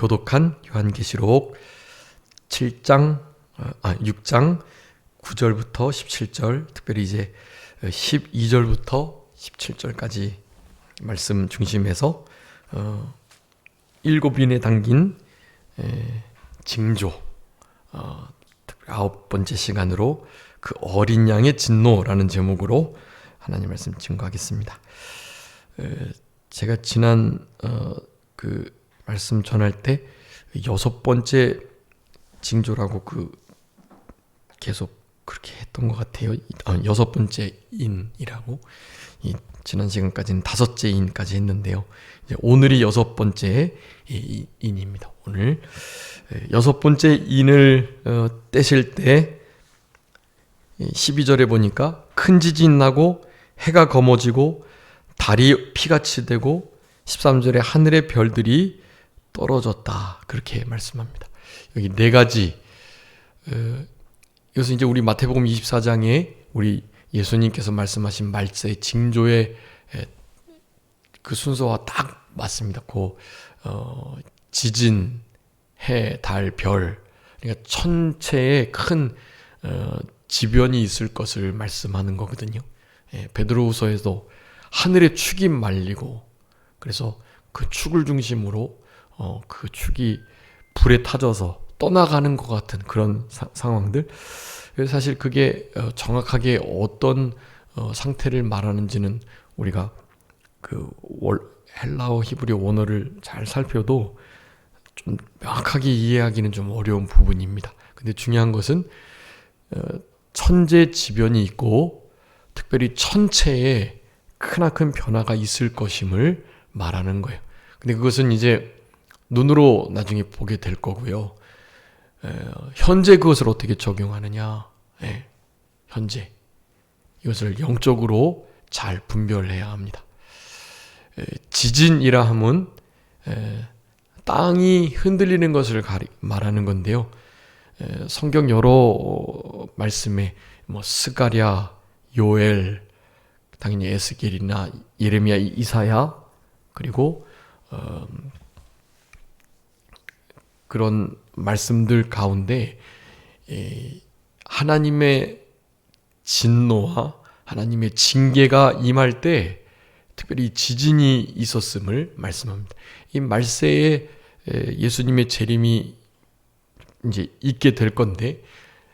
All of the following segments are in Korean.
교독한 요한계시록 6장 9절부터 17절, 특별히 이제 12절부터 17절까지 말씀 중심에서 7인에 담긴 징조, 9번째 시간으로 그 어린 양의 진노라는 제목으로 하나님 말씀 증거하겠습니다. 제가 지난 그 말씀 전할 때 6번째 징조라고 계속 그렇게 했던 것 같아요. 6번째 인이라고. 지난 시간까지는 5째 인까지 했는데요. 이제 오늘이 6번째 인입니다. 오늘 6번째 인을 떼실 때 12절에 보니까 큰 지진 나고 해가 검어지고 달이 피같이 되고 13절에 하늘의 별들이 떨어졌다, 그렇게 말씀합니다. 여기 4가지, 이것은 이제 우리 마태복음 24장에 우리 예수님께서 말씀하신 말세의 징조의 그 순서와 딱 맞습니다. 지진, 해, 달, 별, 그러니까 천체에 큰 지변이 있을 것을 말씀하는 거거든요. 베드로후서에도 하늘의 축이 말리고, 그래서 그 축을 중심으로 그 축이 불에 타져서 떠나가는 것 같은 그런 상황들. 그래서 사실 그게 정확하게 어떤 상태를 말하는지는 우리가 헬라어 히브리어 원어를 잘 살펴도 좀 명확하게 이해하기는 좀 어려운 부분입니다. 근데 중요한 것은 천재지변이 있고 특별히 천체에 크나큰 변화가 있을 것임을 말하는 거예요. 근데 그것은 이제 눈으로 나중에 보게 될 거고요. 현재 그것을 어떻게 적용하느냐, 현재 이것을 영적으로 잘 분별해야 합니다. 지진이라 함은 땅이 흔들리는 것을 말하는 건데요. 성경 여러 말씀에 스가랴, 요엘, 당연히 에스겔이나 예레미야, 이사야, 그리고 그런 말씀들 가운데 하나님의 진노와 하나님의 징계가 임할 때 특별히 지진이 있었음을 말씀합니다. 이 말세에 예수님의 재림이 이제 있게 될 건데,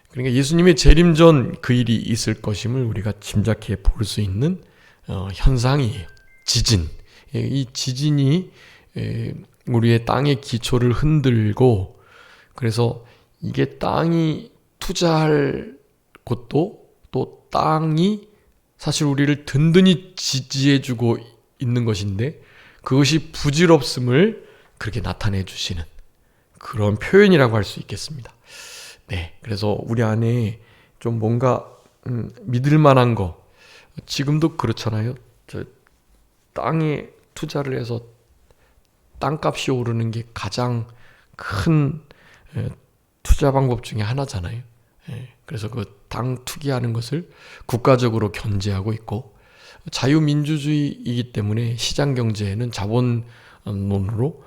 그러니까 예수님의 재림 전 그 일이 있을 것임을 우리가 짐작해 볼 수 있는 현상이에요. 지진. 이 지진이 우리의 땅의 기초를 흔들고, 그래서 이게 땅이 투자할 곳도 또 땅이 사실 우리를 든든히 지지해주고 있는 것인데 그것이 부질없음을 그렇게 나타내 주시는 그런 표현이라고 할 수 있겠습니다. 그래서 우리 안에 좀 뭔가 믿을 만한 거, 지금도 그렇잖아요. 땅에 투자를 해서 땅값이 오르는 게 가장 큰 투자 방법 중에 하나잖아요. 그래서 그 땅 투기하는 것을 국가적으로 견제하고 있고, 자유민주주의이기 때문에 시장 경제에는 자본론으로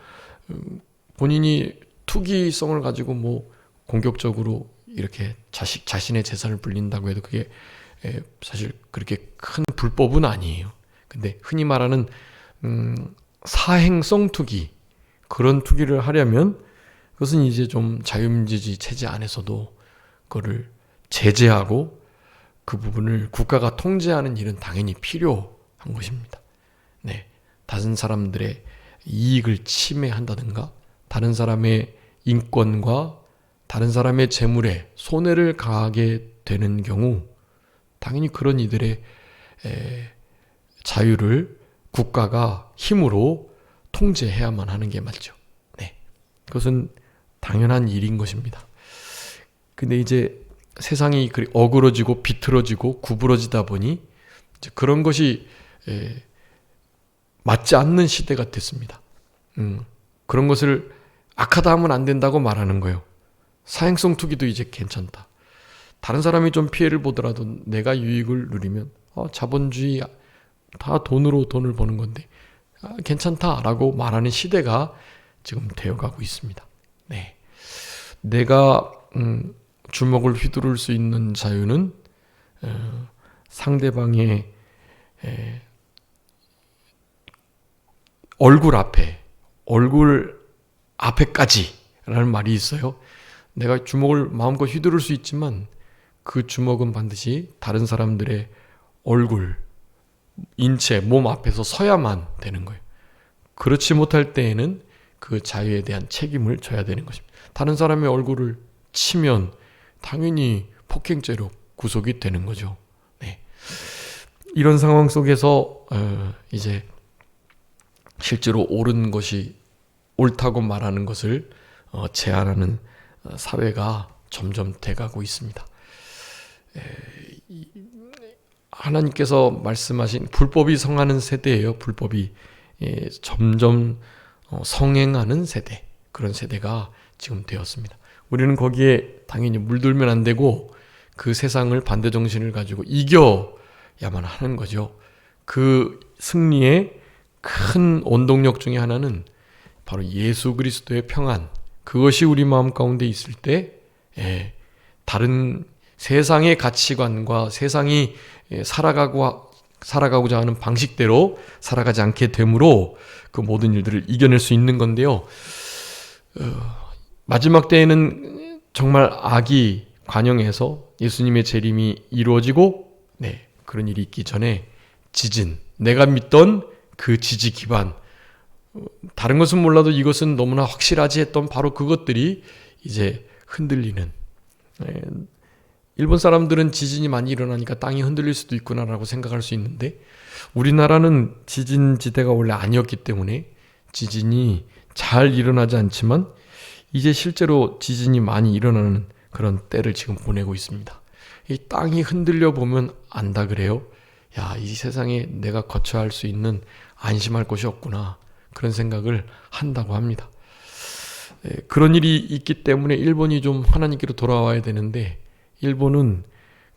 본인이 투기성을 가지고 공격적으로 이렇게 자신의 재산을 불린다고 해도 그게 사실 그렇게 큰 불법은 아니에요. 근데 흔히 말하는 사행성 투기, 그런 투기를 하려면 그것은 이제 좀 자유민주주의 체제 안에서도 그거를 제재하고 그 부분을 국가가 통제하는 일은 당연히 필요한 것입니다. 다른 사람들의 이익을 침해한다든가 다른 사람의 인권과 다른 사람의 재물에 손해를 가하게 되는 경우 당연히 그런 이들의 자유를 국가가 힘으로 통제해야만 하는 게 맞죠. 그것은 당연한 일인 것입니다. 근데 이제 세상이 어그러지고 비틀어지고 구부러지다 보니 이제 그런 것이 맞지 않는 시대가 됐습니다. 그런 것을 악하다 하면 안 된다고 말하는 거예요. 사행성 투기도 이제 괜찮다. 다른 사람이 좀 피해를 보더라도 내가 유익을 누리면 자본주의 다 돈으로 돈을 버는 건데 괜찮다라고 말하는 시대가 지금 되어가고 있습니다. 네. 내가 주먹을 휘두를 수 있는 자유는 상대방의 얼굴 앞에까지라는 말이 있어요. 내가 주먹을 마음껏 휘두를 수 있지만 그 주먹은 반드시 다른 사람들의 얼굴, 인체, 몸 앞에서 서야만 되는 거예요. 그렇지 못할 때에는 그 자유에 대한 책임을 져야 되는 것입니다. 다른 사람의 얼굴을 치면 당연히 폭행죄로 구속이 되는 거죠. 네. 이런 상황 속에서 이제 실제로 옳은 것이 옳다고 말하는 것을 제한하는 사회가 점점 돼가고 있습니다. 하나님께서 말씀하신 불법이 성하는 세대예요. 불법이 점점 성행하는 세대, 그런 세대가 지금 되었습니다. 우리는 거기에 당연히 물들면 안 되고 그 세상을 반대 정신을 가지고 이겨야만 하는 거죠. 그 승리의 큰 원동력 중에 하나는 바로 예수 그리스도의 평안, 그것이 우리 마음 가운데 있을 때 다른 세상의 가치관과 세상이 살아가고자 하는 방식대로 살아가지 않게 되므로 그 모든 일들을 이겨낼 수 있는 건데요. 마지막 때에는 정말 악이 관영해서 예수님의 재림이 이루어지고 그런 일이 있기 전에 지진, 내가 믿던 그 지지 기반, 다른 것은 몰라도 이것은 너무나 확실하지 했던 바로 그것들이 이제 흔들리는, 일본 사람들은 지진이 많이 일어나니까 땅이 흔들릴 수도 있구나라고 생각할 수 있는데 우리나라는 지진지대가 원래 아니었기 때문에 지진이 잘 일어나지 않지만 이제 실제로 지진이 많이 일어나는 그런 때를 지금 보내고 있습니다. 이 땅이 흔들려 보면 안다 그래요. 야, 이 세상에 내가 거쳐야 할 수 있는 안심할 곳이 없구나, 그런 생각을 한다고 합니다. 그런 일이 있기 때문에 일본이 좀 하나님께로 돌아와야 되는데 일본은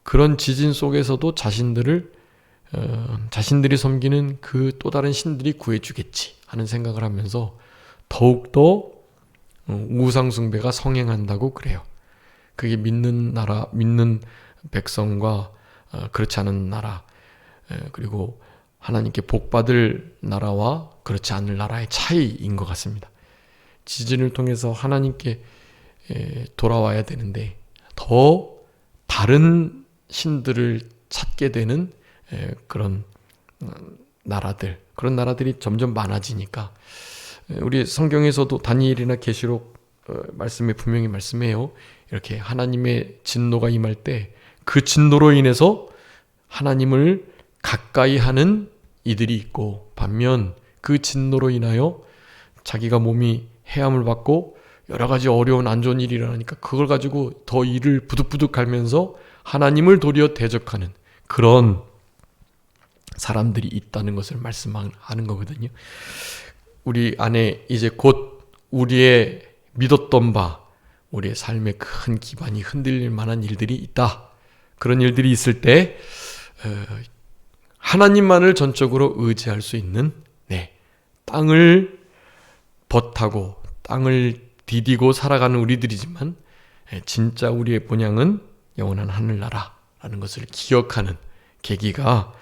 그런 지진 속에서도 자신들이 섬기는 그 또 다른 신들이 구해주겠지 하는 생각을 하면서 더욱더 우상숭배가 성행한다고 그래요. 그게 믿는 나라, 믿는 백성과 그렇지 않은 나라, 그리고 하나님께 복받을 나라와 그렇지 않을 나라의 차이인 것 같습니다. 지진을 통해서 하나님께 돌아와야 되는데 더 다른 신들을 찾게 되는 그런 나라들, 그런 나라들이 점점 많아지니까 우리 성경에서도 다니엘이나 계시록 말씀에 분명히 말씀해요. 이렇게 하나님의 진노가 임할 때 그 진노로 인해서 하나님을 가까이 하는 이들이 있고, 반면 그 진노로 인하여 자기가 몸이 해함을 받고 여러 가지 어려운 안 좋은 일이 일어나니까 그걸 가지고 더 이를 부득부득 갈면서 하나님을 도리어 대적하는 그런 사람들이 있다는 것을 말씀하는 거거든요. 우리 안에 이제 곧 우리의 믿었던 바, 우리의 삶의 큰 기반이 흔들릴 만한 일들이 있다. 그런 일들이 있을 때 하나님만을 전적으로 의지할 수 있는, 땅을 벗하고 땅을 디디고 살아가는 우리들이지만 진짜 우리의 본향은 영원한 하늘나라라는 것을 기억하는 계기가,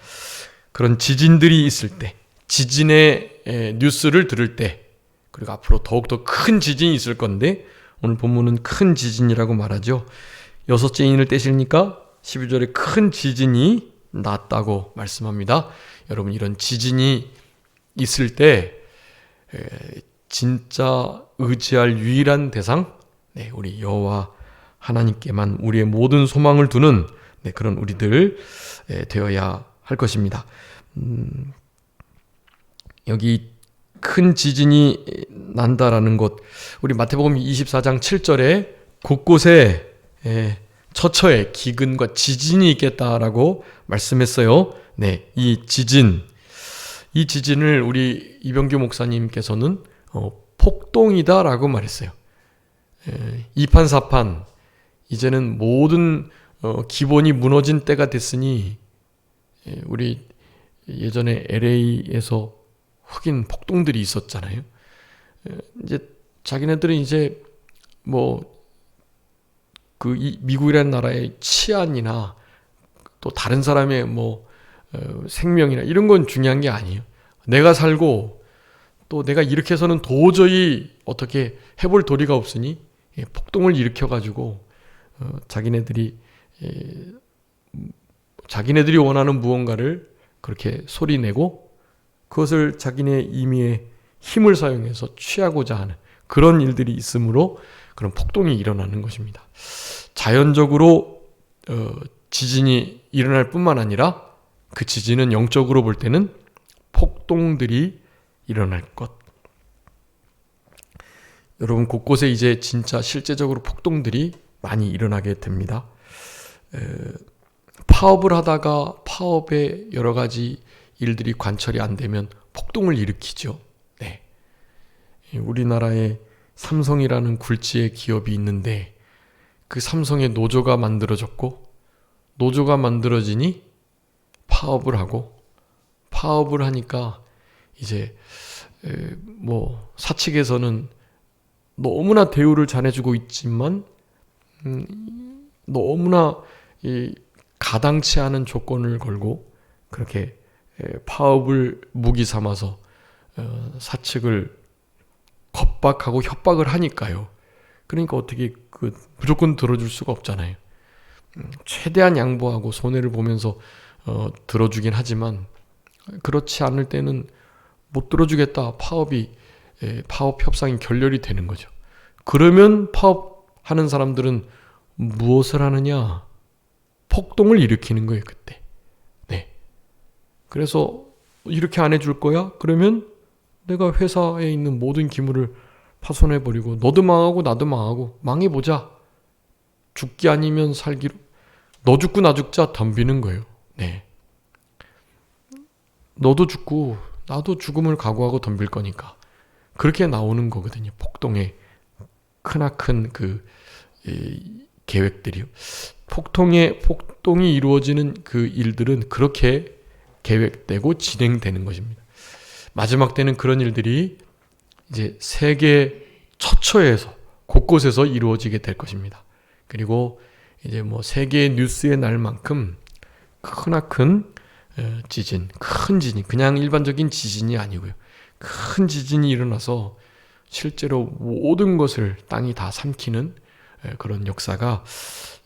그런 지진들이 있을 때, 지진의 뉴스를 들을 때, 그리고 앞으로 더욱더 큰 지진이 있을 건데 오늘 본문은 큰 지진이라고 말하죠. 6째 인을 떼시니까 12절에 큰 지진이 났다고 말씀합니다. 여러분, 이런 지진이 있을 때 진짜 의지할 유일한 대상, 우리 여호와 하나님께만 우리의 모든 소망을 두는 그런 우리들 되어야 할 것입니다. 여기 큰 지진이 난다라는 것, 우리 마태복음 24장 7절에 곳곳에 처처에 기근과 지진이 있겠다라고 말씀했어요. 이 지진을 우리 이병규 목사님께서는 폭동이다라고 말했어요. 이판사판, 이제는 모든 기본이 무너진 때가 됐으니, 우리 예전에 LA에서 흑인 폭동들이 있었잖아요. 이제 자기네들은 이제 뭐 그 미국이라는 나라의 치안이나 또 다른 사람의 뭐 생명이나 이런 건 중요한 게 아니에요. 내가 살고 또 내가 이렇게 해서는 도저히 어떻게 해볼 도리가 없으니 폭동을 일으켜가지고 자기네들이 원하는 무언가를 그렇게 소리내고 그것을 자기네 임의의 힘을 사용해서 취하고자 하는 그런 일들이 있으므로 그런 폭동이 일어나는 것입니다. 자연적으로 지진이 일어날 뿐만 아니라 그 지진은 영적으로 볼 때는 폭동들이 일어날 것. 여러분 곳곳에 이제 진짜 실제적으로 폭동들이 많이 일어나게 됩니다. 파업을 하다가 파업에 여러 가지 일들이 관철이 안 되면 폭동을 일으키죠. 네. 우리나라에 삼성이라는 굴지의 기업이 있는데 그 삼성의 노조가 만들어졌고 노조가 만들어지니 파업을 하고 파업을 하니까 이제 뭐 사측에서는 너무나 대우를 잘해주고 있지만 너무나 가당치 않은 조건을 걸고 그렇게 파업을 무기 삼아서 사측을 겁박하고 협박을 하니까요. 그러니까 어떻게 무조건 들어줄 수가 없잖아요. 최대한 양보하고 손해를 보면서 들어주긴 하지만 그렇지 않을 때는 못 들어주겠다. 파업 협상이 결렬이 되는 거죠. 그러면 파업하는 사람들은 무엇을 하느냐? 폭동을 일으키는 거예요, 그때. 네. 그래서 이렇게 안 해줄 거야? 그러면 내가 회사에 있는 모든 기물을 파손해버리고 너도 망하고 나도 망하고 망해보자. 죽기 아니면 살기로 너 죽고 나 죽자 덤비는 거예요. 네. 너도 죽고 나도 죽음을 각오하고 덤빌 거니까 그렇게 나오는 거거든요. 폭동의 크나큰 계획들이요. 폭동이 이루어지는 그 일들은 그렇게 계획되고 진행되는 것입니다. 마지막 때는 그런 일들이 이제 세계 처처에서 곳곳에서 이루어지게 될 것입니다. 그리고 이제 뭐 세계 뉴스에 날 만큼 크나큰 지진, 큰 지진, 그냥 일반적인 지진이 아니고요. 큰 지진이 일어나서 실제로 모든 것을 땅이 다 삼키는 그런 역사가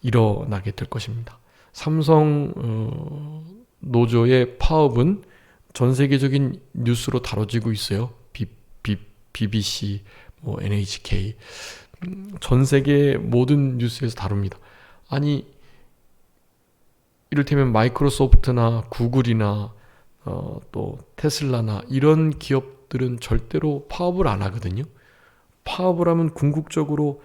일어나게 될 것입니다. 삼성 노조의 파업은 전 세계적인 뉴스로 다뤄지고 있어요. BBC, 뭐 NHK, 전 세계 모든 뉴스에서 다룹니다. 아니 이를테면 마이크로소프트나 구글이나 또 테슬라나 이런 기업들은 절대로 파업을 안 하거든요. 파업을 하면 궁극적으로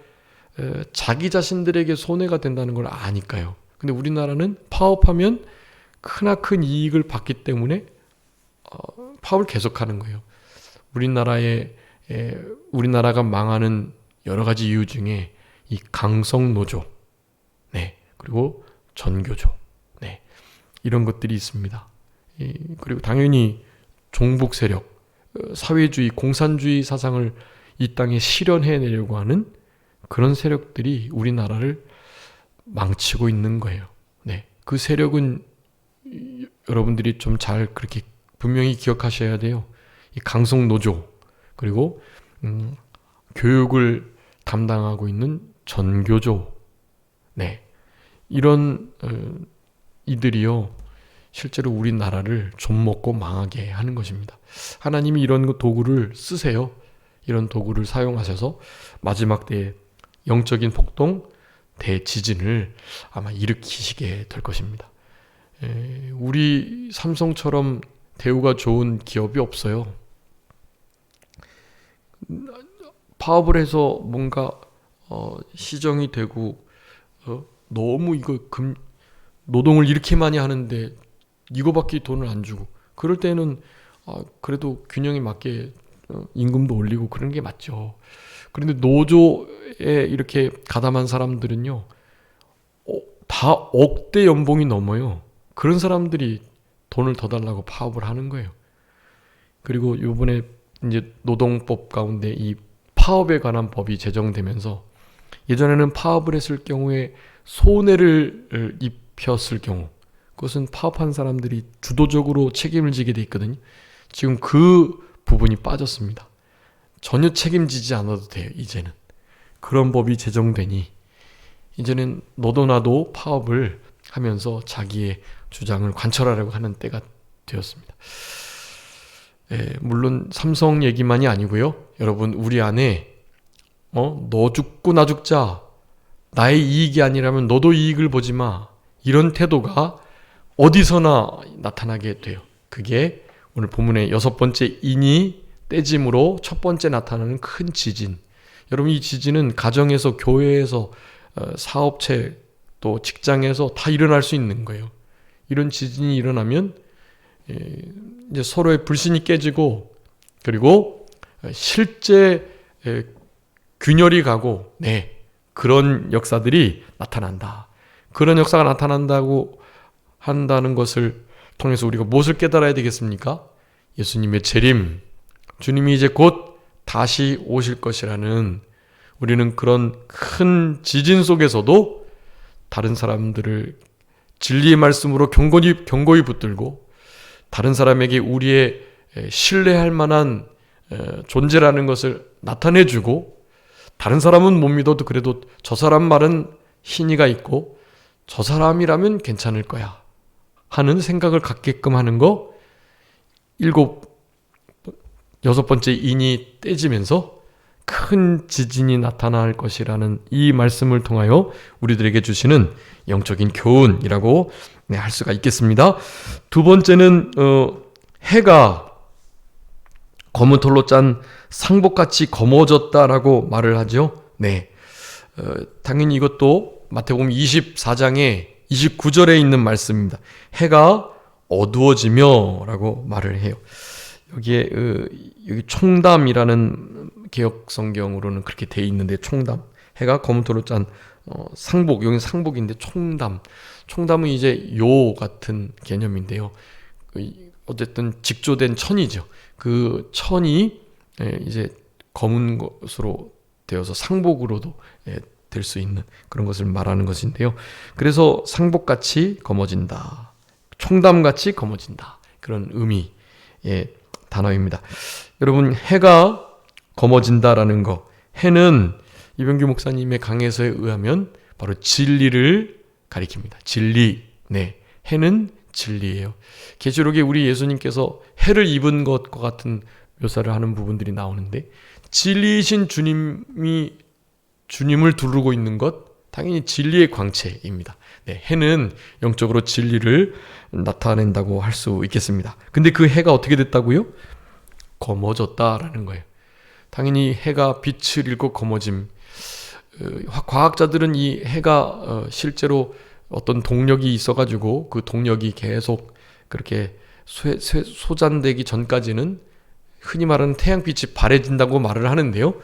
자기 자신들에게 손해가 된다는 걸 아니까요. 근데 우리나라는 파업하면 크나큰 이익을 받기 때문에 파업을 계속하는 거예요. 우리나라가 망하는 여러 가지 이유 중에 이 강성 노조, 네, 그리고 전교조, 네, 이런 것들이 있습니다. 그리고 당연히 종북 세력, 사회주의, 공산주의 사상을 이 땅에 실현해내려고 하는 그런 세력들이 우리나라를 망치고 있는 거예요. 네, 그 세력은 여러분들이 좀 잘 그렇게 분명히 기억하셔야 돼요. 이 강성 노조 그리고 교육을 담당하고 있는 전교조, 네, 이런 이들이요 실제로 우리나라를 좀 먹고 망하게 하는 것입니다. 하나님이 이런 도구를 쓰세요. 이런 도구를 사용하셔서 마지막 때에 영적인 폭동, 대지진을 아마 일으키시게 될 것입니다. 우리 삼성처럼 대우가 좋은 기업이 없어요. 파업을 해서 뭔가 시정이 되고 너무 노동을 이렇게 많이 하는데 이거밖에 돈을 안 주고 그럴 때는 그래도 균형에 맞게 임금도 올리고 그런 게 맞죠. 그런데 노조에 이렇게 가담한 사람들은요 다 억대 연봉이 넘어요. 그런 사람들이 돈을 더 달라고 파업을 하는 거예요. 그리고 이번에 이제 노동법 가운데 이 파업에 관한 법이 제정되면서 예전에는 파업을 했을 경우에 손해를 입혔을 경우 그것은 파업한 사람들이 주도적으로 책임을 지게 돼 있거든요. 지금 그 부분이 빠졌습니다. 전혀 책임지지 않아도 돼요. 이제는 그런 법이 제정되니 이제는 너도 나도 파업을 하면서 자기의 주장을 관철하려고 하는 때가 되었습니다. 물론 삼성 얘기만이 아니고요. 여러분 우리 안에 너 죽고 나 죽자, 나의 이익이 아니라면 너도 이익을 보지 마, 이런 태도가 어디서나 나타나게 돼요. 그게 오늘 본문의 6번째 인이 떼짐으로 첫 번째 나타나는 큰 지진. 여러분 이 지진은 가정에서, 교회에서, 사업체, 또 직장에서 다 일어날 수 있는 거예요. 이런 지진이 일어나면 이제 서로의 불신이 깨지고, 그리고 실제 균열이 가고, 그런 역사들이 나타난다. 그런 역사가 나타난다고 한다는 것을 통해서 우리가 무엇을 깨달아야 되겠습니까? 예수님의 재림, 주님이 이제 곧 다시 오실 것이라는, 우리는 그런 큰 지진 속에서도 다른 사람들을 진리의 말씀으로 경고히 붙들고, 다른 사람에게 우리의 신뢰할 만한 존재라는 것을 나타내주고, 다른 사람은 못 믿어도 그래도 저 사람 말은 신의가 있고 저 사람이라면 괜찮을 거야 하는 생각을 갖게끔 하는 거, 6번째 인이 떼지면서 큰 지진이 나타날 것이라는 이 말씀을 통하여 우리들에게 주시는 영적인 교훈이라고 할 수가 있겠습니다. 두 번째는 해가 검은 털로 짠 상복같이 검어졌다라고 말을 하죠. 당연히 이것도 마태복음 24장의 29절에 있는 말씀입니다. 해가 어두워지며 라고 말을 해요. 여기에 여기 총담이라는 개역 성경으로는 그렇게 돼 있는데, 총담, 해가 검은 털로 짠 상복, 여기 상복인데 총담은 이제 요 같은 개념인데요. 어쨌든 직조된 천이죠. 그 천이 이제 검은 것으로 되어서 상복으로도 될 수 있는 그런 것을 말하는 것인데요. 그래서 상복같이 검어진다, 총담같이 검어진다, 그런 의미의 단어입니다. 여러분, 해가 검어진다라는 거, 해는 이병규 목사님의 강해서에 의하면 바로 진리를 가리킵니다. 진리, 해는 진리예요. 계시록에 우리 예수님께서 해를 입은 것과 같은 묘사를 하는 부분들이 나오는데, 진리이신 주님을 두르고 있는 것, 당연히 진리의 광채입니다. 해는 영적으로 진리를 나타낸다고 할 수 있겠습니다. 근데 그 해가 어떻게 됐다고요? 검어졌다라는 거예요. 당연히 해가 빛을 잃고 검어짐. 과학자들은 이 해가 실제로 어떤 동력이 있어가지고 그 동력이 계속 그렇게 소잔되기 전까지는 흔히 말하는 태양빛이 바래진다고 말을 하는데요.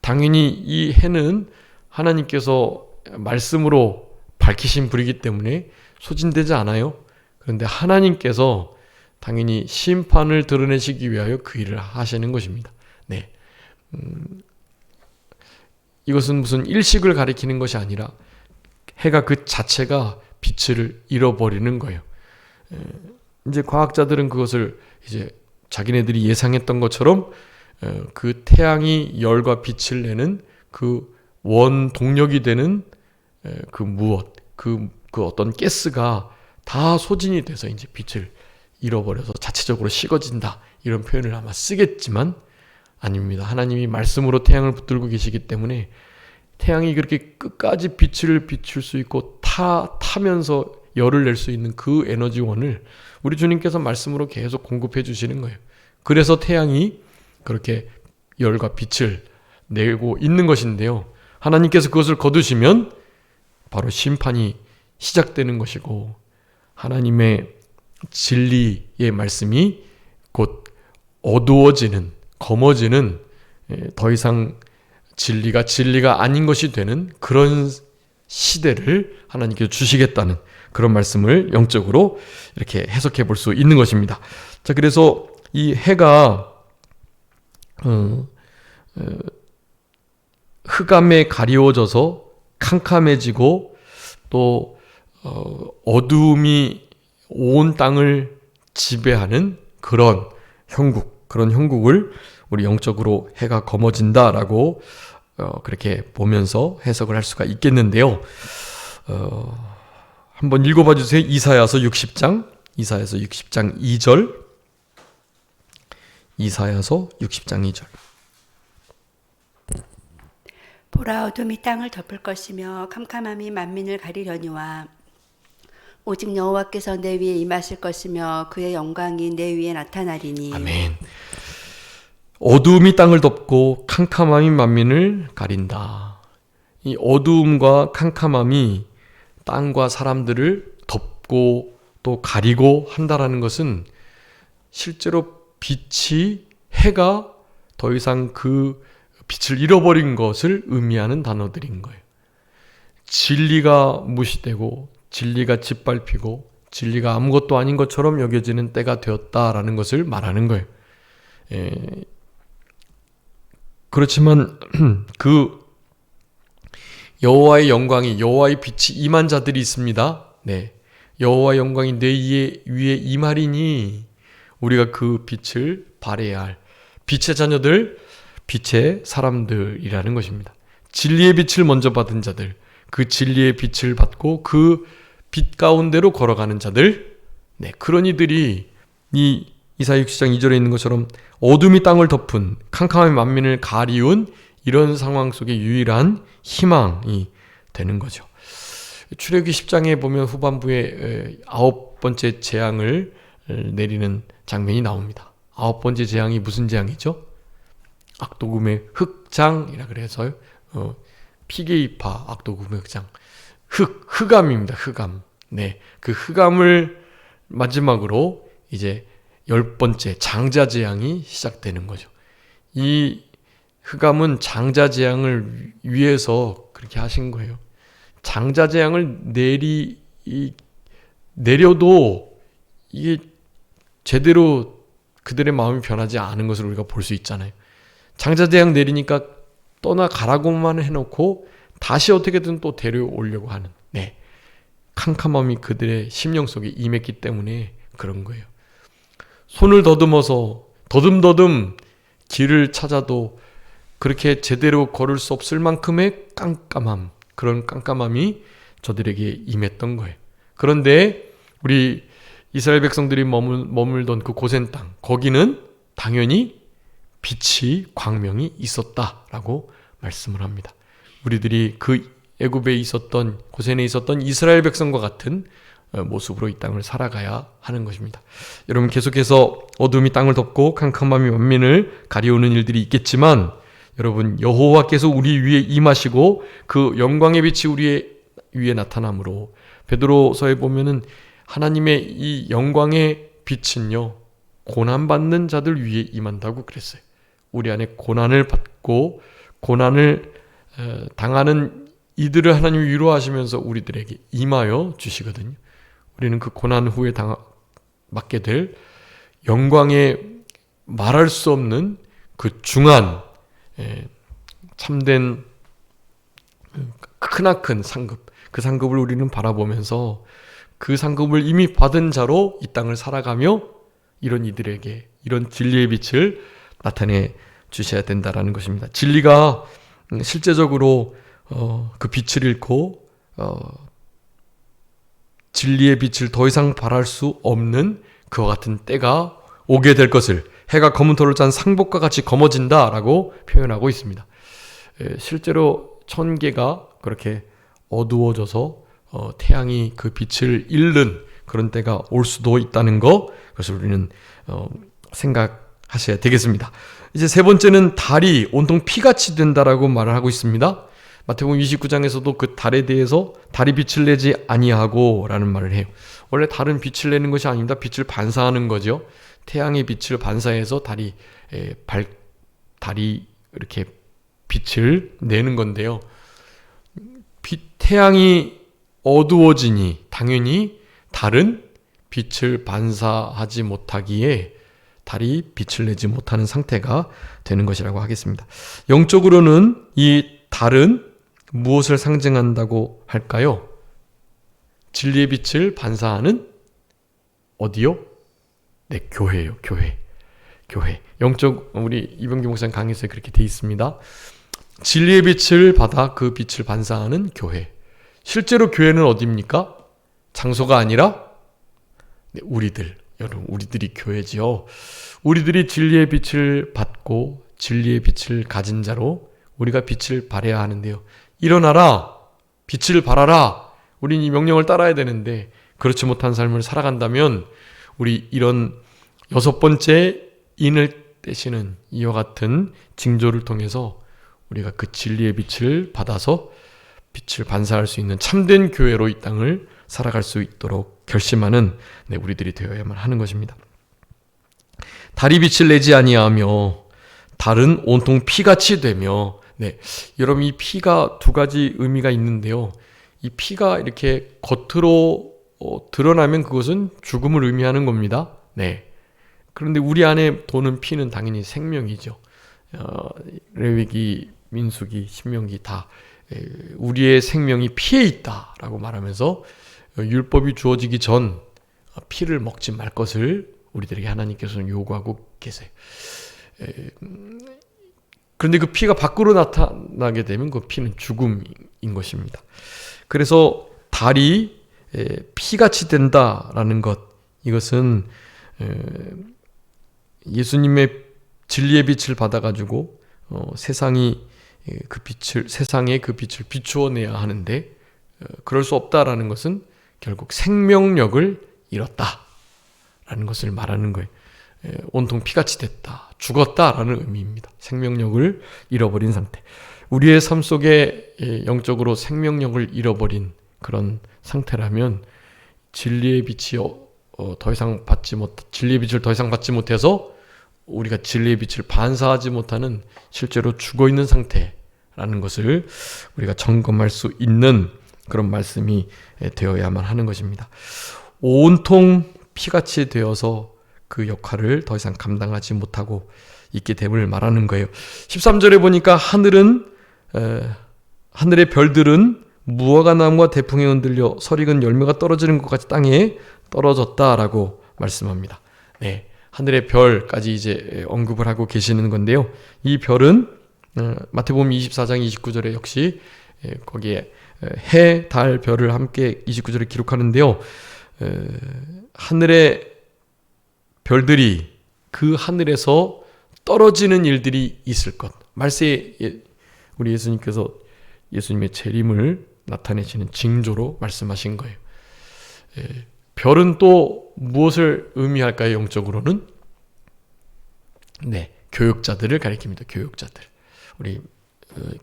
당연히 이 해는 하나님께서 말씀으로 밝히신 불이기 때문에 소진되지 않아요. 그런데 하나님께서 당연히 심판을 드러내시기 위하여 그 일을 하시는 것입니다. 이것은 무슨 일식을 가리키는 것이 아니라 해가 그 자체가 빛을 잃어버리는 거예요. 이제 과학자들은 그것을 이제 자기네들이 예상했던 것처럼 그 태양이 열과 빛을 내는 그 원 동력이 되는 그 무엇, 그 어떤 가스가 다 소진이 돼서 이제 빛을 잃어버려서 자체적으로 식어진다, 이런 표현을 아마 쓰겠지만 아닙니다. 하나님이 말씀으로 태양을 붙들고 계시기 때문에 태양이 그렇게 끝까지 빛을 비출 수 있고 타면서 열을 낼 수 있는 그 에너지원을 우리 주님께서 말씀으로 계속 공급해 주시는 거예요. 그래서 태양이 그렇게 열과 빛을 내고 있는 것인데요. 하나님께서 그것을 거두시면 바로 심판이 시작되는 것이고, 하나님의 진리의 말씀이 곧 어두워지는, 검어지는, 더 이상 진리가 아닌 것이 되는 그런 시대를 하나님께서 주시겠다는 그런 말씀을 영적으로 이렇게 해석해 볼 수 있는 것입니다. 자, 그래서 이 해가 어, 흑암에 가리워져서 캄캄해지고 또 어두움이 온 땅을 지배하는 그런 형국을 우리 영적으로 해가 검어진다라고 그렇게 보면서 해석을 할 수가 있겠는데요. 한번 읽어봐 주세요. 이사야서 60장 2절. 이사야서 60장 2절. 보라, 어둠이 땅을 덮을 것이며 캄캄함이 만민을 가리려니와 오직 여호와께서 내 위에 임하실 것이며 그의 영광이 내 위에 나타나리니. 아멘. 어두움이 땅을 덮고 캄캄함이 만민을 가린다. 이 어두움과 캄캄함이 땅과 사람들을 덮고 또 가리고 한다라는 것은 실제로 빛이, 해가 더 이상 그 빛을 잃어버린 것을 의미하는 단어들인 거예요. 진리가 무시되고 진리가 짓밟히고 진리가 아무것도 아닌 것처럼 여겨지는 때가 되었다라는 것을 말하는 거예요. 그렇지만 그 여호와의 영광이, 여호와의 빛이 임한 자들이 있습니다. 네, 여호와의 영광이 내 위에 임하리니 우리가 그 빛을 발해야 할 빛의 자녀들, 빛의 사람들이라는 것입니다. 진리의 빛을 먼저 받은 자들, 그 진리의 빛을 받고 그 빛 가운데로 걸어가는 자들, 네, 그런 이들이 이 이사야 60장 2절에 있는 것처럼 어둠이 땅을 덮은 캄캄한 만민을 가리운 이런 상황 속에 유일한 희망이 되는 거죠. 출애굽기 10장에 보면 후반부에 9번째 재앙을 내리는 장면이 나옵니다. 9번째 재앙이 무슨 재앙이죠? 악도금의 흑장이라 그래서 피게이파 악도금의 흑장, 흑암입니다. 흑암. 네, 그 흑암을 마지막으로 이제 10번째 장자 재앙이 시작되는 거죠. 이 흑암은 장자 재앙을 위해서 그렇게 하신 거예요. 장자 재앙을 내려도 이게 제대로 그들의 마음이 변하지 않은 것을 우리가 볼 수 있잖아요. 장자 재앙 내리니까 떠나가라고만 해놓고 다시 어떻게든 또 데려오려고 하는, 네, 캄캄함이 그들의 심령 속에 임했기 때문에 그런 거예요. 손을 더듬어서 더듬더듬 길을 찾아도 그렇게 제대로 걸을 수 없을 만큼의 깜깜함, 그런 깜깜함이 저들에게 임했던 거예요. 그런데 우리 이스라엘 백성들이 머물던 그 고센 땅, 거기는 당연히 빛이, 광명이 있었다라고 말씀을 합니다. 우리들이 그 애굽에 있었던, 고센에 있었던 이스라엘 백성과 같은 모습으로 이 땅을 살아가야 하는 것입니다. 여러분, 계속해서 어둠이 땅을 덮고 캄캄함이 만민을 가리우는 일들이 있겠지만, 여러분, 여호와께서 우리 위에 임하시고 그 영광의 빛이 우리 위에 나타남으로, 베드로서에 보면은 하나님의 이 영광의 빛은요, 고난받는 자들 위에 임한다고 그랬어요. 우리 안에 고난을 받고 고난을 당하는 이들을 하나님이 위로하시면서 우리들에게 임하여 주시거든요. 우리는 그 고난 후에 맞게 될 영광의 말할 수 없는 그 중한 참된 크나큰 상급, 그 상급을 우리는 바라보면서 그 상급을 이미 받은 자로 이 땅을 살아가며 이런 이들에게 이런 진리의 빛을 나타내 주셔야 된다라는 것입니다. 진리가 실제적으로 그 빛을 잃고 진리의 빛을 더 이상 발할 수 없는 그와 같은 때가 오게 될 것을 해가 검은 털을 짠 상복과 같이 검어진다라고 표현하고 있습니다. 실제로 천계가 그렇게 어두워져서 태양이 그 빛을 잃는 그런 때가 올 수도 있다는 것, 그것을 우리는 생각하셔야 되겠습니다. 이제 세 번째는 달이 온통 피같이 된다라고 말을 하고 있습니다. 마태복음 29장에서도 그 달에 대해서 달이 빛을 내지 아니하고 라는 말을 해요. 원래 달은 빛을 내는 것이 아닙니다. 빛을 반사하는 거죠. 태양의 빛을 반사해서 달이 이렇게 빛을 내는 건데요. 태양이 어두워지니 당연히 달은 빛을 반사하지 못하기에 달이 빛을 내지 못하는 상태가 되는 것이라고 하겠습니다. 영적으로는 이 달은 무엇을 상징한다고 할까요? 진리의 빛을 반사하는 어디요? 네, 교회예요. 교회. 영적, 우리 이병기 목사님 강의서에 그렇게 돼 있습니다. 진리의 빛을 받아 그 빛을 반사하는 교회. 실제로 교회는 어디입니까? 장소가 아니라 네, 여러분 우리들이 교회지요. 우리들이 진리의 빛을 받고 진리의 빛을 가진 자로 우리가 빛을 발해야 하는데요. 일어나라, 빛을 발하라. 우린 이 명령을 따라야 되는데 그렇지 못한 삶을 살아간다면 우리 이런 6번째 인을 떼시는 이와 같은 징조를 통해서 우리가 그 진리의 빛을 받아서 빛을 반사할 수 있는 참된 교회로 이 땅을 살아갈 수 있도록 결심하는 우리들이 되어야만 하는 것입니다. 달이 빛을 내지 아니하며 달은 온통 피같이 되며 여러분 이 피가 두 가지 의미가 있는데요. 이 피가 이렇게 겉으로 드러나면 그것은 죽음을 의미하는 겁니다. 그런데 우리 안에 도는 피는 당연히 생명이죠. 레위기, 민수기, 신명기 다 우리의 생명이 피에 있다라고 말하면서 율법이 주어지기 전 피를 먹지 말 것을 우리들에게 하나님께서는 요구하고 계세요. 그런데 그 피가 밖으로 나타나게 되면 그 피는 죽음인 것입니다. 그래서 달이 피같이 된다라는 것, 이것은 예수님의 진리의 빛을 받아가지고 세상에 그 빛을 비추어내야 하는데 그럴 수 없다라는 것은 결국 생명력을 잃었다라는 것을 말하는 거예요. 온통 피같이 됐다, 죽었다라는 의미입니다. 생명력을 잃어버린 상태. 우리의 삶 속에 영적으로 생명력을 잃어버린 그런 상태라면 진리의 빛이 진리의 빛을 더 이상 받지 못해서 우리가 진리의 빛을 반사하지 못하는 실제로 죽어 있는 상태라는 것을 우리가 점검할 수 있는 그런 말씀이 되어야만 하는 것입니다. 온통 피같이 되어서 그 역할을 더 이상 감당하지 못하고 있게 됨을 말하는 거예요. 13절에 보니까 하늘의 별들은 무화과 나무가 대풍에 흔들려 설익은 열매가 떨어지는 것 같이 땅에 떨어졌다라고 말씀합니다. 하늘의 별까지 이제 언급을 하고 계시는 건데요. 이 별은 마태복음 24장 29절에 역시 거기에 해, 달, 별을 함께 29절에 기록하는데요. 하늘의 별들이 그 하늘에서 떨어지는 일들이 있을 것. 말세에 우리 예수님께서 예수님의 재림을 나타내시는 징조로 말씀하신 거예요. 별은 또 무엇을 의미할까요? 영적으로는 교역자들을 가리킵니다. 교역자들. 우리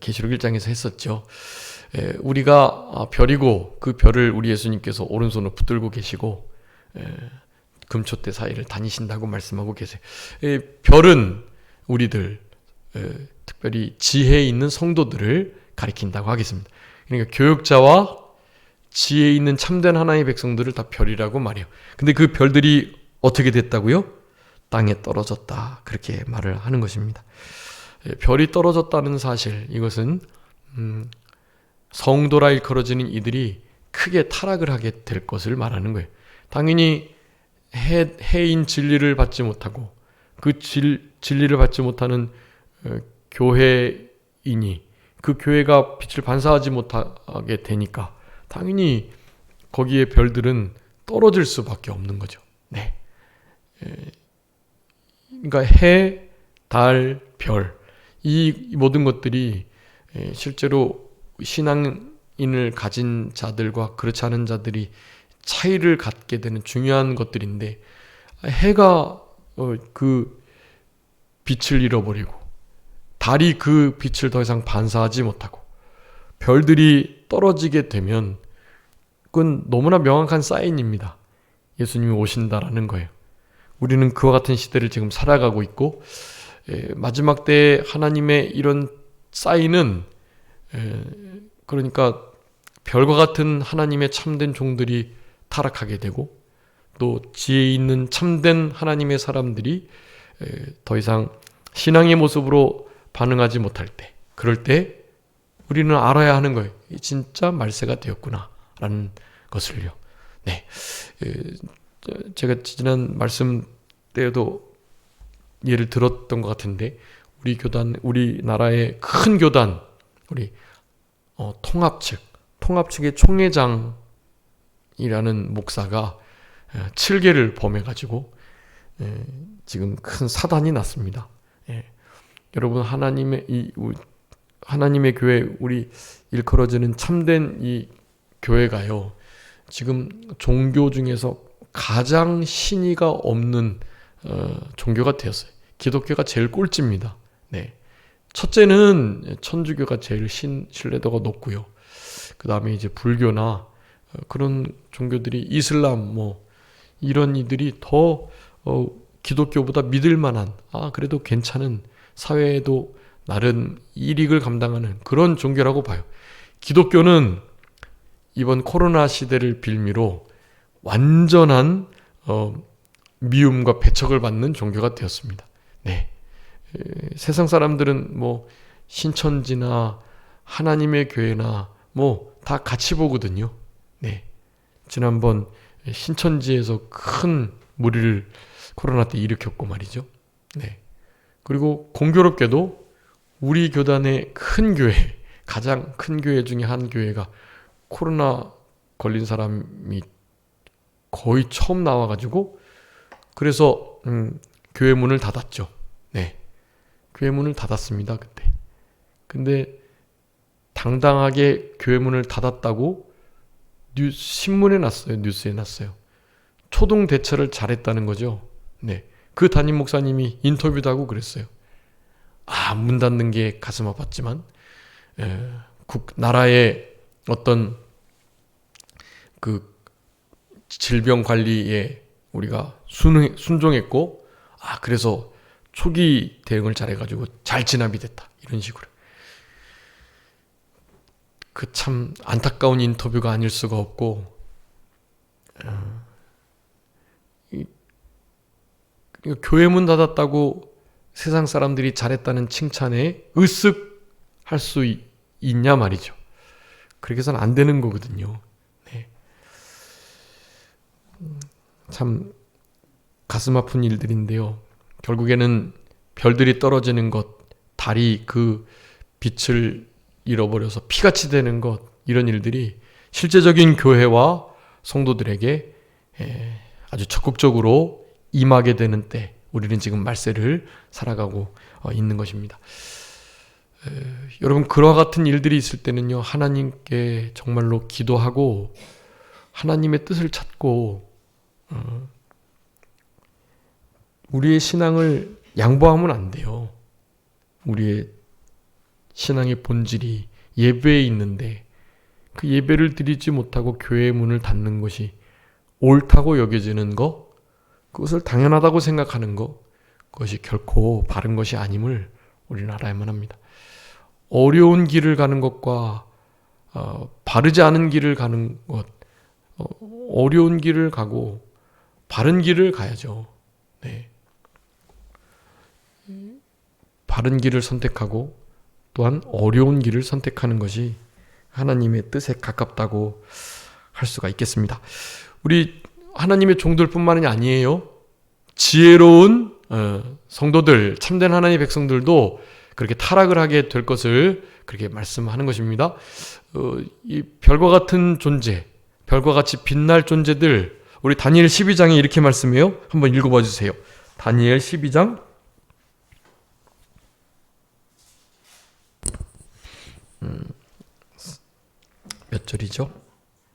계시록 1장에서 했었죠. 우리가 별이고 그 별을 우리 예수님께서 오른손으로 붙들고 계시고 금초대 사이를 다니신다고 말씀하고 계세요. 별은 우리들 특별히 지혜 있는 성도들을 가리킨다고 하겠습니다. 그러니까 교역자와 지혜 있는 참된 하나님의 백성들을 다 별이라고 말해요. 근데 그 별들이 어떻게 됐다고요? 땅에 떨어졌다. 그렇게 말을 하는 것입니다. 별이 떨어졌다는 사실, 이것은 성도라 일컬어지는 이들이 크게 타락을 하게 될 것을 말하는 거예요. 당연히 해인 진리를 받지 못하고 그 진리를 받지 못하는 교회인이 그 교회가 빛을 반사하지 못하게 되니까 당연히 거기에 별들은 떨어질 수밖에 없는 거죠. 그러니까 해, 달, 별, 이 모든 것들이 실제로 신앙인을 가진 자들과 그렇지 않은 자들이 차이를 갖게 되는 중요한 것들인데, 해가 그 빛을 잃어버리고 달이 그 빛을 더 이상 반사하지 못하고 별들이 떨어지게 되면 그건 너무나 명확한 사인입니다. 예수님이 오신다라는 거예요. 우리는 그와 같은 시대를 지금 살아가고 있고 마지막 때에 하나님의 이런 사인은 그러니까 별과 같은 하나님의 참된 종들이 타락하게 되고 또 지혜 있는 참된 하나님의 사람들이 더 이상 신앙의 모습으로 반응하지 못할 때, 그럴 때 우리는 알아야 하는 거예요. 진짜 말세가 되었구나라는 것을요. 네, 제가 지난 말씀 때에도 예를 들었던 것 같은데, 우리 교단, 우리나라의 큰 교단, 우리 통합측의 총회장이라는 목사가 7개를 범해가지고 지금 큰 사단이 났습니다. 여러분, 하나님의 교회, 우리 일컬어지는 참된 이 교회가요, 지금 종교 중에서 가장 신의가 없는 종교가 되었어요. 기독교가 제일 꼴찌입니다. 네. 첫째는 천주교가 제일 신뢰도가 높고요. 그 다음에 이제 불교나 그런 종교들이, 이슬람 이런 이들이 더 기독교보다 믿을 만한, 그래도 괜찮은, 사회에도 나름 이익을 감당하는 그런 종교라고 봐요. 기독교는 이번 코로나 시대를 빌미로 완전한 미움과 배척을 받는 종교가 되었습니다. 네. 세상 사람들은 신천지나 하나님의 교회나 다 같이 보거든요. 네. 지난번 신천지에서 큰 무리를 코로나 때 일으켰고 말이죠. 네. 그리고 공교롭게도 우리 교단의 큰 교회, 가장 큰 교회 중에 한 교회가 코로나 걸린 사람이 거의 처음 나와가지고, 그래서 교회 문을 닫았죠. 네, 교회 문을 닫았습니다. 그때. 근데 당당하게 교회 문을 닫았다고 신문에 났어요. 뉴스에 났어요. 초동 대처를 잘했다는 거죠. 네, 그 담임 목사님이 인터뷰도 하고 그랬어요. 문 닫는 게 가슴 아팠지만 나라의 어떤 그 질병 관리에 우리가 순종했고, 그래서 초기 대응을 잘해가지고 잘 진압이 됐다, 이런 식으로. 그 참 안타까운 인터뷰가 아닐 수가 없고, 교회 문 닫았다고 세상 사람들이 잘했다는 칭찬에 으쓱 할 수 있냐 말이죠. 그렇게 해서는 안 되는 거거든요. 네. 참 가슴 아픈 일들인데요. 결국에는 별들이 떨어지는 것, 달이 그 빛을 잃어버려서 피같이 되는 것, 이런 일들이 실제적인 교회와 성도들에게 아주 적극적으로 임하게 되는 때, 우리는 지금 말세를 살아가고 있는 것입니다. 여러분, 그와 같은 일들이 있을 때는요, 하나님께 정말로 기도하고 하나님의 뜻을 찾고 우리의 신앙을 양보하면 안 돼요. 우리의 신앙의 본질이 예배에 있는데 그 예배를 드리지 못하고 교회의 문을 닫는 것이 옳다고 여겨지는 것, 그것을 당연하다고 생각하는 것, 그것이 결코 바른 것이 아님을 우리는 알아야만 합니다. 어려운 길을 가는 것과 바르지 않은 길을 가는 것, 어려운 길을 가고 바른 길을 가야죠. 네. 바른 길을 선택하고 또한 어려운 길을 선택하는 것이 하나님의 뜻에 가깝다고 할 수가 있겠습니다. 우리 하나님의 종들뿐만이 아니에요. 지혜로운 성도들, 참된 하나님의 백성들도 그렇게 타락을 하게 될 것을 그렇게 말씀하는 것입니다. 이 별과 같은 존재, 별과 같이 빛날 존재들, 우리 다니엘 12장에 이렇게 말씀해요. 한번 읽어봐 주세요. 다니엘 12장 몇 절이죠?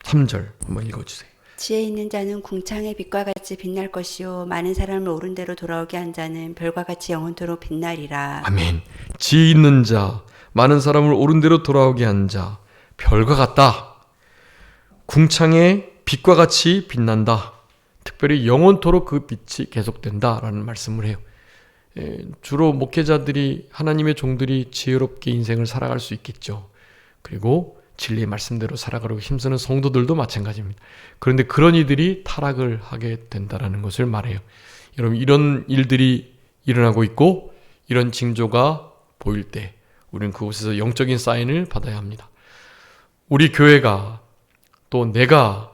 3절 한번 읽어주세요. 지혜 있는 자는 궁창의 빛과 같이 빛날 것이요 많은 사람을 옳은 대로 돌아오게 한 자는 별과 같이 영원토록 빛나리라. 아멘. 지혜 있는 자, 많은 사람을 옳은 대로 돌아오게 한 자, 별과 같다. 궁창의 빛과 같이 빛난다. 특별히 영원토록 그 빛이 계속된다라는 말씀을 해요. 주로 목회자들이, 하나님의 종들이 지혜롭게 인생을 살아갈 수 있겠죠. 그리고 진리의 말씀대로 살아가려고 힘쓰는 성도들도 마찬가지입니다. 그런데 그런 이들이 타락을 하게 된다는 것을 말해요. 여러분, 이런 일들이 일어나고 있고 이런 징조가 보일 때 우리는 그곳에서 영적인 사인을 받아야 합니다. 우리 교회가 또 내가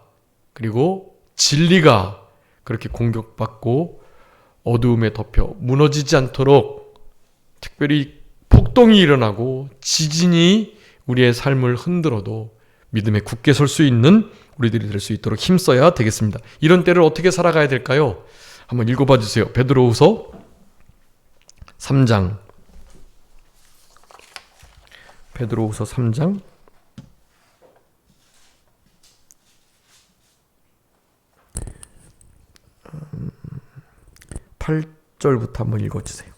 그리고 진리가 그렇게 공격받고 어두움에 덮여 무너지지 않도록 특별히 폭동이 일어나고 지진이 우리의 삶을 흔들어도 믿음에 굳게 설 수 있는 우리들이 될 수 있도록 힘써야 되겠습니다. 이런 때를 어떻게 살아가야 될까요? 한번 읽어봐 주세요. 베드로후서 3장. 베드로후서 3장 8절부터 한번 읽어주세요.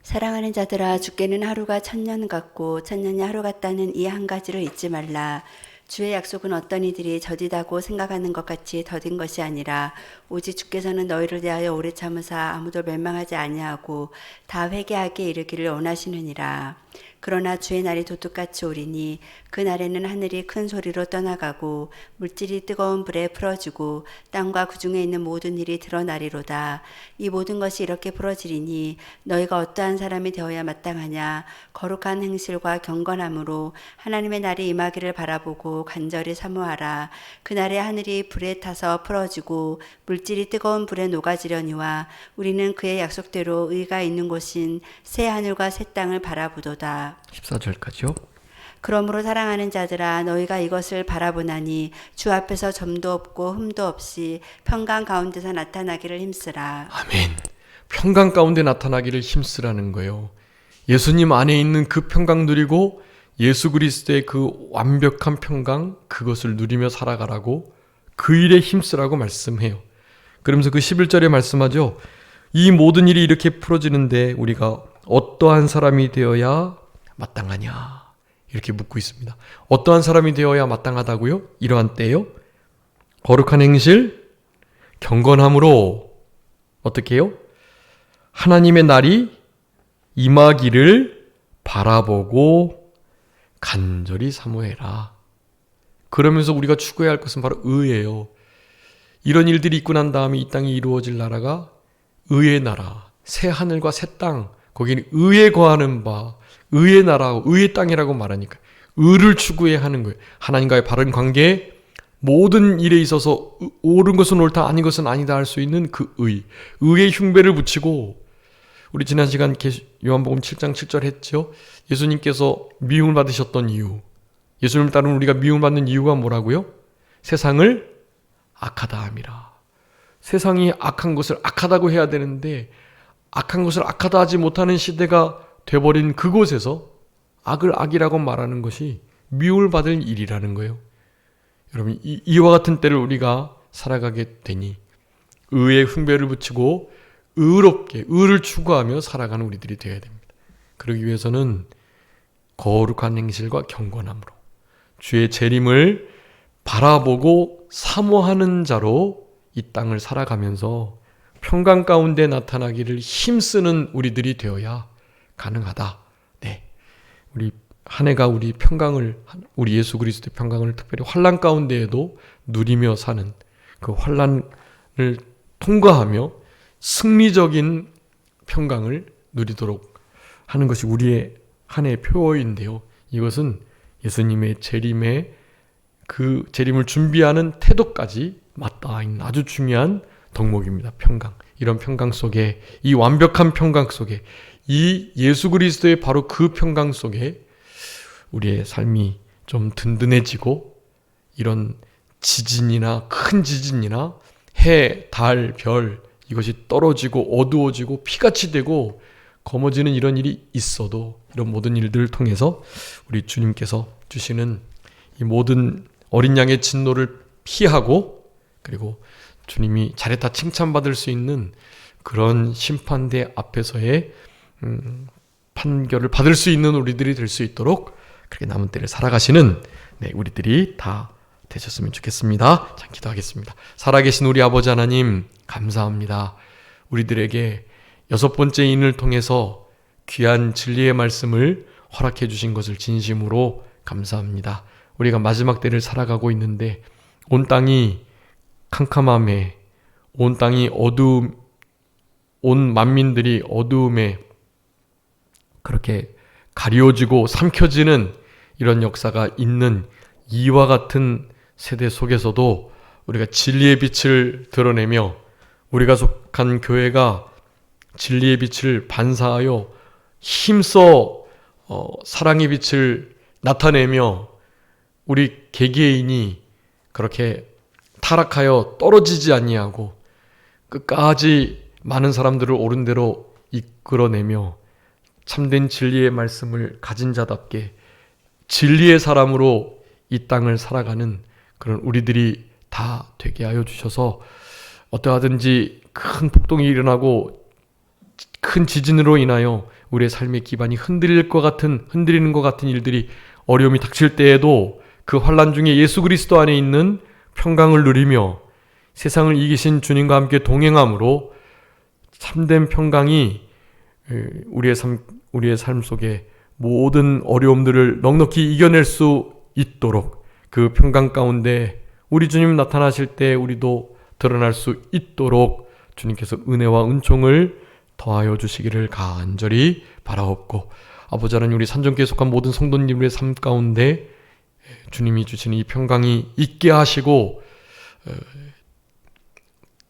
사랑하는 자들아, 주께는 하루가 천년 같고 천년이 하루 같다는 이 한 가지를 잊지 말라. 주의 약속은 어떤 이들이 더디다고 생각하는 것 같이 더딘 것이 아니라 오직 주께서는 너희를 대하여 오래 참으사 아무도 멸망하지 아니하고 다 회개하게 이르기를 원하시느니라. 그러나 주의 날이 도둑같이 오리니 그 날에는 하늘이 큰 소리로 떠나가고 물질이 뜨거운 불에 풀어지고 땅과 그 중에 있는 모든 일이 드러나리로다. 이 모든 것이 이렇게 풀어지리니 너희가 어떠한 사람이 되어야 마땅하냐. 거룩한 행실과 경건함으로 하나님의 날이 임하기를 바라보고 간절히 사모하라. 그날에 하늘이 불에 타서 풀어지고 물질이 뜨거운 불에 녹아지려니와 우리는 그의 약속대로 의가 있는 곳인 새 하늘과 새 땅을 바라보도다. 14절까지요. 그러므로 사랑하는 자들아, 너희가 이것을 바라보나니 주 앞에서 점도 없고 흠도 없이 평강 가운데서 나타나기를 힘쓰라. 아멘. 평강 가운데 나타나기를 힘쓰라는 거예요. 예수님 안에 있는 그 평강 누리고 예수 그리스도의 그 완벽한 평강, 그것을 누리며 살아가라고, 그 일에 힘쓰라고 말씀해요. 그러면서 그 11절에 말씀하죠. 이 모든 일이 이렇게 풀어지는데 우리가 어떠한 사람이 되어야 마땅하냐, 이렇게 묻고 있습니다. 어떠한 사람이 되어야 마땅하다고요? 이러한 때요? 거룩한 행실, 경건함으로 어떻게 해요? 하나님의 날이 임하기를 바라보고 간절히 사모해라. 그러면서 우리가 추구해야 할 것은 바로 의예요. 이런 일들이 있고 난 다음에 이 땅이 이루어질 나라가 의의 나라, 새 하늘과 새 땅, 거기는 의에 거하는 바, 의의 나라, 의의 땅이라고 말하니까 의를 추구해야 하는 거예요. 하나님과의 바른 관계, 모든 일에 있어서 옳은 것은 옳다, 아닌 것은 아니다 할 수 있는 그 의의 흉배를 붙이고, 우리 지난 시간 요한복음 7장 7절 했죠. 예수님께서 미움을 받으셨던 이유, 예수님을 따르는 우리가 미움을 받는 이유가 뭐라고요? 세상을 악하다 함이라. 세상이 악한 것을 악하다고 해야 되는데 악한 것을 악하다 하지 못하는 시대가 돼버린 그곳에서 악을 악이라고 말하는 것이 미움을 받을 일이라는 거예요. 여러분, 이와 같은 때를 우리가 살아가게 되니 의의 흉배를 붙이고 의롭게 의를 추구하며 살아가는 우리들이 되어야 됩니다. 그러기 위해서는 거룩한 행실과 경건함으로 주의 재림을 바라보고 사모하는 자로 이 땅을 살아가면서 평강 가운데 나타나기를 힘쓰는 우리들이 되어야 가능하다. 네, 우리 한 해가 우리 평강을, 우리 예수 그리스도의 평강을 특별히 환난 가운데에도 누리며 사는, 그 환난을 통과하며 승리적인 평강을 누리도록 하는 것이 우리의 한 해의 표어인데요. 이것은 예수님의 재림의 그 재림을 준비하는 태도까지 맞닿아 있는 아주 중요한 덕목입니다. 평강. 이런 평강 속에, 이 완벽한 평강 속에, 이 예수 그리스도의 바로 그 평강 속에 우리의 삶이 좀 든든해지고, 이런 지진이나 큰 지진이나 해, 달, 별 이것이 떨어지고 어두워지고 피같이 되고 검어지는 이런 일이 있어도, 이런 모든 일들을 통해서 우리 주님께서 주시는 이 모든 어린 양의 진노를 피하고, 그리고 주님이 잘했다 칭찬받을 수 있는 그런 심판대 앞에서의 판결을 받을 수 있는 우리들이 될 수 있도록 그렇게 남은 때를 살아가시는 우리들이 다 되셨으면 좋겠습니다. 자, 기도하겠습니다. 살아계신 우리 아버지 하나님, 감사합니다. 우리들에게 6번째 인을 통해서 귀한 진리의 말씀을 허락해 주신 것을 진심으로 감사합니다. 우리가 마지막 때를 살아가고 있는데 온 땅이 캄캄함에, 온 땅이 온 만민들이 어두움에 그렇게 가리워지고 삼켜지는 이런 역사가 있는 이와 같은 세대 속에서도 우리가 진리의 빛을 드러내며 우리가 속한 교회가 진리의 빛을 반사하여 힘써 사랑의 빛을 나타내며 우리 개개인이 그렇게 타락하여 떨어지지 아니하고 끝까지 많은 사람들을 옳은 대로 이끌어내며 참된 진리의 말씀을 가진 자답게 진리의 사람으로 이 땅을 살아가는 그런 우리들이 다 되게 하여 주셔서 어떠하든지 큰 폭동이 일어나고 큰 지진으로 인하여 우리의 삶의 기반이 흔들리는 것 같은 일들이 어려움이 닥칠 때에도 그 환난 중에 예수 그리스도 안에 있는 평강을 누리며 세상을 이기신 주님과 함께 동행함으로 참된 평강이 우리의 삶 속에 모든 어려움들을 넉넉히 이겨낼 수 있도록 그 평강 가운데 우리 주님 나타나실 때 우리도 드러날 수 있도록 주님께서 은혜와 은총을 더하여 주시기를 간절히 바라옵고 아버지 하나님 우리 산정교회에 속한 모든 성도님들의 삶 가운데 주님이 주시는 이 평강이 있게 하시고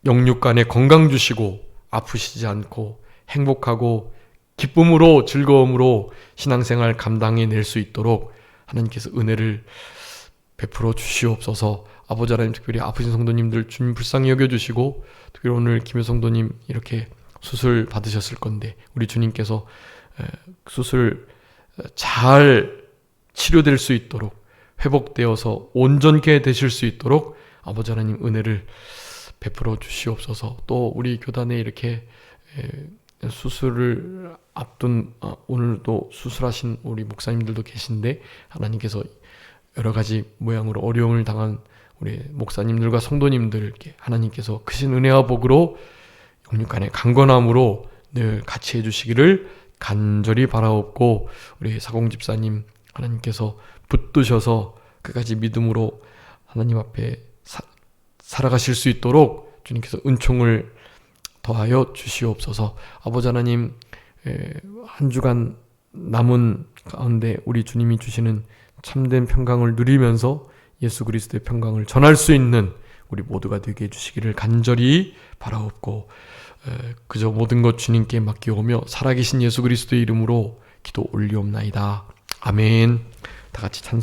영육간에 건강 주시고 아프시지 않고 행복하고 기쁨으로 즐거움으로 신앙생활 감당해낼 수 있도록 하나님께서 은혜를 베풀어 주시옵소서. 아버지 하나님 특별히 아프신 성도님들 주님 불쌍히 여겨주시고 특별히 오늘 김효 성도님 이렇게 수술 받으셨을 건데 우리 주님께서 수술 잘 치료될 수 있도록 회복되어서 온전케 되실 수 있도록 아버지 하나님 은혜를 베풀어 주시옵소서. 또 우리 교단에 이렇게 수술을 앞둔 오늘도 수술하신 우리 목사님들도 계신데 하나님께서 여러 가지 모양으로 어려움을 당한 우리 목사님들과 성도님들께 하나님께서 크신 은혜와 복으로 영육간의 강건함으로 늘 같이 해주시기를 간절히 바라옵고 우리 사공 집사님 하나님께서 붙드셔서 끝까지 믿음으로 하나님 앞에 살아가실 수 있도록 주님께서 은총을 더하여 주시옵소서. 아버지 하나님 한 주간 남은 가운데 우리 주님이 주시는 참된 평강을 누리면서 예수 그리스도의 평강을 전할 수 있는 우리 모두가 되게 해주시기를 간절히 바라옵고 그저 모든 것 주님께 맡기오며 살아계신 예수 그리스도의 이름으로 기도 올리옵나이다. 아멘. 다 같이 찬송